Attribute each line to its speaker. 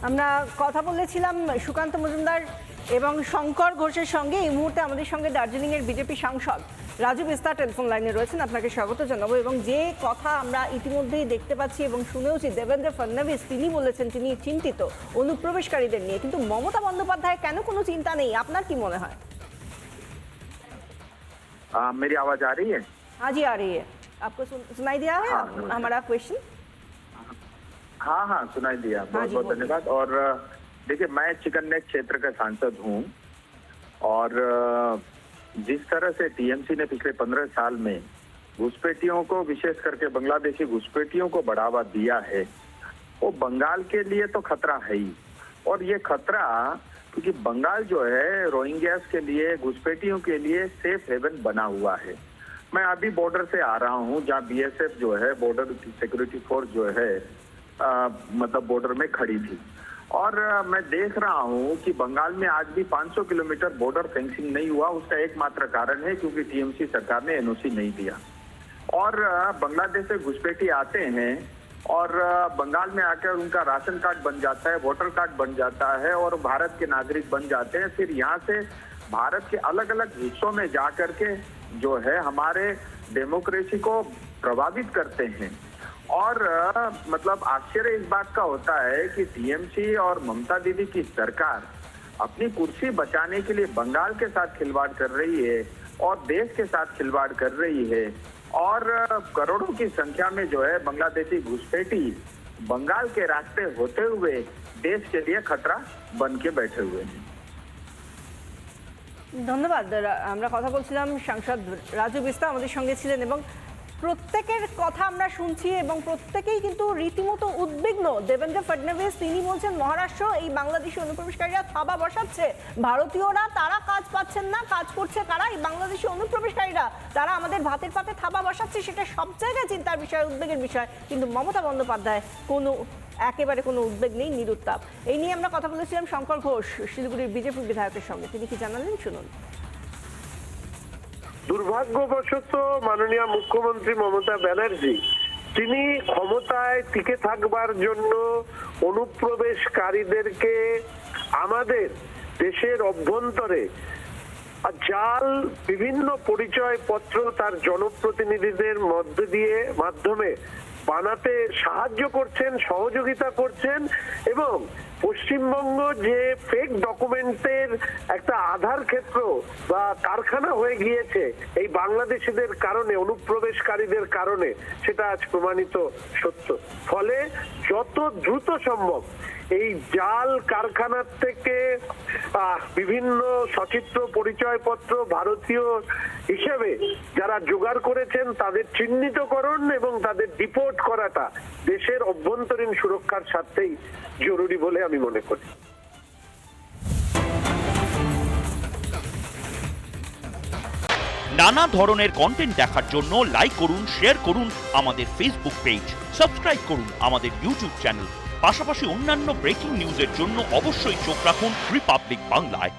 Speaker 1: আমরা কথা বলেছিলাম সুকান্ত মজুমদার এবং শঙ্কর ঘোষের সঙ্গে। এই মুহূর্তে আমাদের সঙ্গে দার্জিলিংয়ের বিজেপি সাংসদ রাজু বিস্তার টেলিফোন লাইনে রয়েছেন। আপনাকে স্বাগত জানাবো। এবং যে কথা আমরা ইতিমধ্যেই দেখতে পাচ্ছি এবং শুনেওছি, দেবেন্দ্র ফডনবিস তিনি বলেছেন তিনি চিন্তিত অনুপ্রবেশকারীদের নিয়ে, কিন্তু মমতা বন্দ্যোপাধ্যায় কেন কোনো চিন্তা নেই? আপনার কি মনে হয়?
Speaker 2: मेरी आवाज आ रही है?
Speaker 1: हाँ जी, आ रही है। आपको सुनाई दिया है हमारा क्वेश्चन?
Speaker 2: हाँ हाँ, सुनाई दिया। बहुत बहुत धन्यवाद। और देखिए, मैं चिकन नेक क्षेत्र का सांसद हूँ और जिस तरह से टीएमसी ने पिछले 15 साल में घुसपैठियों को, विशेष करके बांग्लादेशी घुसपैठियों को बढ़ावा दिया है, वो बंगाल के लिए तो खतरा है ही। और ये खतरा क्योंकि बंगाल जो है रोहिंग्यास के लिए, घुसपैठियों के लिए सेफ हेवन बना हुआ है। मैं अभी बॉर्डर से आ रहा हूँ जहाँ बीएसएफ जो है, बॉर्डर सिक्योरिटी फोर्स जो है मतलब बॉर्डर में खड़ी थी। और मैं देख रहा हूँ कि बंगाल में आज भी 500 किलोमीटर बॉर्डर फेंसिंग नहीं हुआ। उसका एकमात्र कारण है क्योंकि टीएमसी सरकार ने एनओसी नहीं दिया। और बांग्लादेश से घुसपैठी आते हैं और बंगाल में आकर उनका राशन कार्ड बन जाता है, वोटर कार्ड बन जाता है और भारत के नागरिक बन जाते हैं। फिर यहाँ से भारत के अलग अलग हिस्सों में जाकर के जो है हमारे डेमोक्रेसी को प्रभावित करते हैं। और मतलब आश्चर्य इस बात का होता है कि टीएमसी और ममता दीदी की सरकार अपनी कुर्सी बचाने के लिए बंगाल के साथ खिलवाड़ कर रही है और देश के साथ खिलवाड़ कर रही है। और करोड़ों की संख्या में जो है बांग्लादेशी घुसपैठी बंगाल के रास्ते होते हुए देश के लिए खतरा बन के बैठे हुए हैं।
Speaker 1: ধন্যবাদ। আমরা কথা বলছিলাম সাংসদ রাজু বিস্তার আমাদের সঙ্গে ছিলেন এবং প্রত্যেকের কথা আমরা শুনছি এবং প্রত্যেকেই কিন্তু রীতিমতো উদ্বিগ্ন। দেবেন্দ্র ফডনবিস তিনি বলছেন মহারাষ্ট্র এই বাংলাদেশি অনুপ্রবেশকারীরা থাবা বসাচ্ছে, ভারতীয়রা তারা কাজ পাচ্ছেন না, কাজ করছে কারা? এই বাংলাদেশি অনুপ্রবেশকারীরা তারা আমাদের ভাতের পাতে থাবা বসাচ্ছে। সেটা সব জায়গায় চিন্তার বিষয়, উদ্বেগের বিষয়। কিন্তু মমতা বন্দ্যোপাধ্যায় একেবারে কোনো উদ্বেগ নেই, নিরুত্তাপ। এই নিয়ে আমরা কথা বলেছিলাম শঙ্কর ঘোষ শিলিগুড়ির বিজেপি বিধায়কের সঙ্গে। তিনি কি জানালেন শুনুন।
Speaker 3: দুর্ভাগ্যবশত মাননীয় মুখ্যমন্ত্রী মমতা ব্যানার্জি তিনি ক্ষমতায় টিকে থাকবার জন্য অনুপ্রবেশকারীদেরকে আমাদের দেশের অভ্যন্তরে জাল বিভিন্ন পরিচয়পত্র তার জনপ্রতিনিধিদের মাধ্যমে বানাতে সাহায্য করছেন, সহযোগিতা করছেন। এবং পশ্চিমবঙ্গ যে ফেক ডকুমেন্টের একটা আধার ক্ষেত্র বা কারখানা হয়ে গিয়েছে এই বাংলাদেশিদের কারণে, অনুপ্রবেশকারীদের কারণে, সেটা আজ প্রমাণিত সত্য। ফলে যত দ্রুত সম্ভব এই জাল কারখানার থেকে বিভিন্ন সচিত্র পরিচয়পত্র ভারতীয় হিসেবে যারা জোগাড় করেছেন তাদের চিহ্নিতকরণ এবং তাদের ডিপোর্ট করাটা দেশের অভ্যন্তরীণ সুরক্ষার স্বার্থেই জরুরি বলে আমি মনে করি।
Speaker 4: নানা ধরনের কন্টেন্ট দেখার জন্য লাইক করুন, শেয়ার করুন আমাদের ফেসবুক পেজ, সাবস্ক্রাইব করুন আমাদের ইউটিউব চ্যানেল। পাশাপাশি অন্যান্য ব্রেকিং নিউজের জন্য অবশ্যই চোখ রাখুন রিপাবলিক বাংলায়।